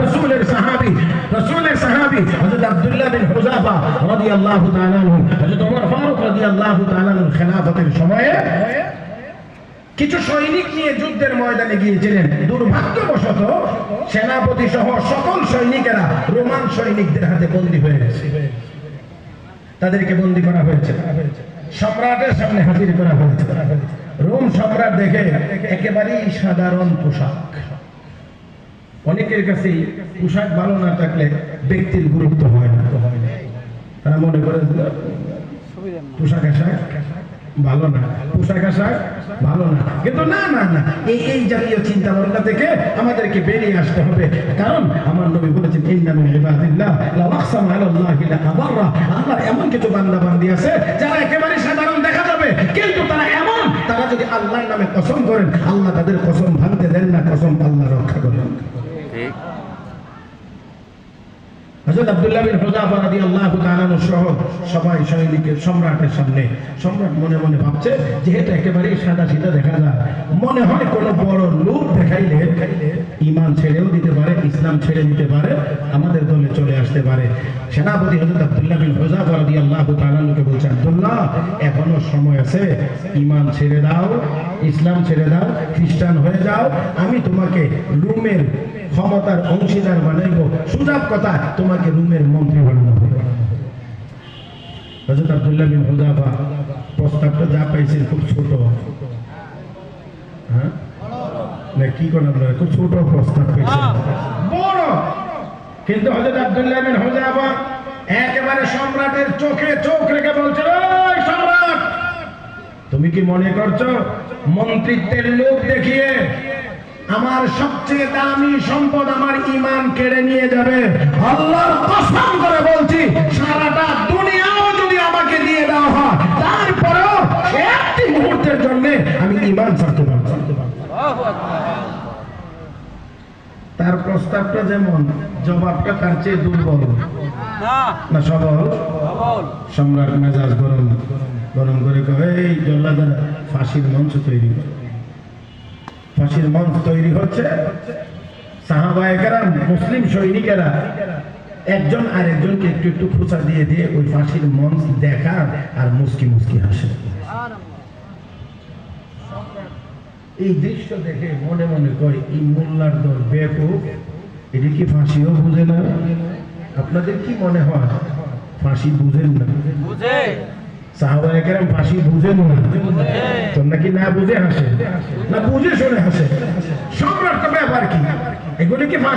রাসূলের সাহাবী হযরত আব্দুল্লাহ বিন হুযাফা রাদিয়াল্লাহু তাআলা আনহু, হযরত ওমর ফারুক রাদিয়াল্লাহু তাআলা আনহুর খেলাফতের সময়ে কিছু সৈনিক নিয়ে যুদ্ধের ময়দানে গিয়েছিলেন। দুর্ভাগ্যবশত সেনাপতি সহ সকল সৈনিকেরা রোমান সৈনিকদের হাতে বন্দী হয়ে গেছে। তাদেরকে বন্দী করা হয়েছে, সম্রাটের সামনে হাজির করা হয়েছে। রোম সম্রাট দেখে একেবারেই সাধারণ পোশাক, অনেকের কাছে পোশাক ভালো না থাকলে ব্যক্তির গুরুত্ব হয় না, তারা মনে করে পোশাক আশাক ভালো না, পোশাক আশাক ভালো না। কিন্তু না না না, এই জাতীয় চিন্তা ভাবনা থেকে আমাদেরকে বেরিয়ে আসতে হবে। কারণ আমার নবী বলেছেন, ইন্না মিন ইবাদিল্লাহ লা আকসামু আলাল্লাহি লা আবাররা। আল্লাহর এমন কিছু বান্দা বান্দি আছে যারা একেবারে সাধারণ দেখা যাবে, কিন্তু তারা এমন, তারা যদি আল্লাহর নামে কসম করেন, আল্লাহ তাদের কসম ভাঙতে দেন না, কসম আল্লাহ রক্ষা করেন। ঠিক। হযরত আব্দুল্লাহ বিন হুযাফা রাদিয়াল্লাহু তাআলা আনহু সহ সবাই সৈনিকের সম্রাটের সামনে, সম্রাট মনে মনে ভাবছে যেহেতু একেবারেই সাদা সিধা দেখা যায়, মনে হয় কোনো বড় লোক দেখাইলে ঈমান ছেড়েও দিতে পারে, ইসলাম ছেড়ে দিতে পারে, আমাদের দলে চলে আসতে পারে। সেনাপতি হযরত আব্দুল্লাহ বিন হুযাফা রাদিয়াল্লাহু তাআলা আনহুকে বলছে, আব্দুল্লাহ এখনো সময় আছে, ঈমান ছেড়ে দাও, ইসলাম ছেড়ে দাও, খ্রিস্টান হয়ে যাও, আমি তোমাকে রোমের ক্ষমতার অংশীদার বানাইব, সুযোগ কথা তোমাকে রোমের মন্ত্রী বানানো হবে। হযরত আব্দুল্লাহ বিন হুযাফা প্রস্তাবটা যা পাইছেন খুব ছোট, হ্যাঁ না কি কোন খুব ছোট প্রস্তাব পেয়েছেন, বড়। কিন্তু হযরত আব্দুল্লাহ বিন হুযাফা একেবারে সম্রাটের চোখে চোখ রেখে বলছে, ওই সম্রাট, তুমি কি মনে করছো মন্ত্রিত্বের লোক দেখিয়ে আমার সবচেয়ে দামি সম্পদ আমার ঈমান কেড়ে নিয়ে যাবে? আল্লাহর কসম করে বলছি, সারাটা দুনিয়াও যদি আমাকে দিয়ে দেওয়া হয়, তারপরেও একটি মুহূর্তের জন্য আমি ঈমান ছাড়তে পারবো না। তার প্রস্তাবটা যেমন, জবাবটা তার চেয়ে দুর্বল না সবল? সম্রাট মেজাজ গরম করে কয়, এই জল্লাদের ফাঁসির মঞ্চ তৈরি করে। ফাঁসির মঞ্চ তৈরি হচ্ছে, সাহাবায়ে কেরাম মুসলিম সৈনিকেরা একজন আরেকজনকে একটু একটু খোঁচা দিয়ে দিয়ে ওই ফাঁসির মঞ্চ দেখা আর মুস্কি মুস্কি হাসে। এই দৃশ্য দেখে মনে মনে কয়, এই মোল্লার দল বেকুব, এটি কি ফাঁসিও বুঝে না? আপনাদের কি মনে হয় ফাঁসি বুঝেন না? সাহাবায়ে কেরাম ফাঁসি বুঝেন না? তো নাকি না বুঝে হাসে, না বুঝে শুনে হাসে? সম্রাট তো ব্যাপার কি, এগুলি কি ফাঁসি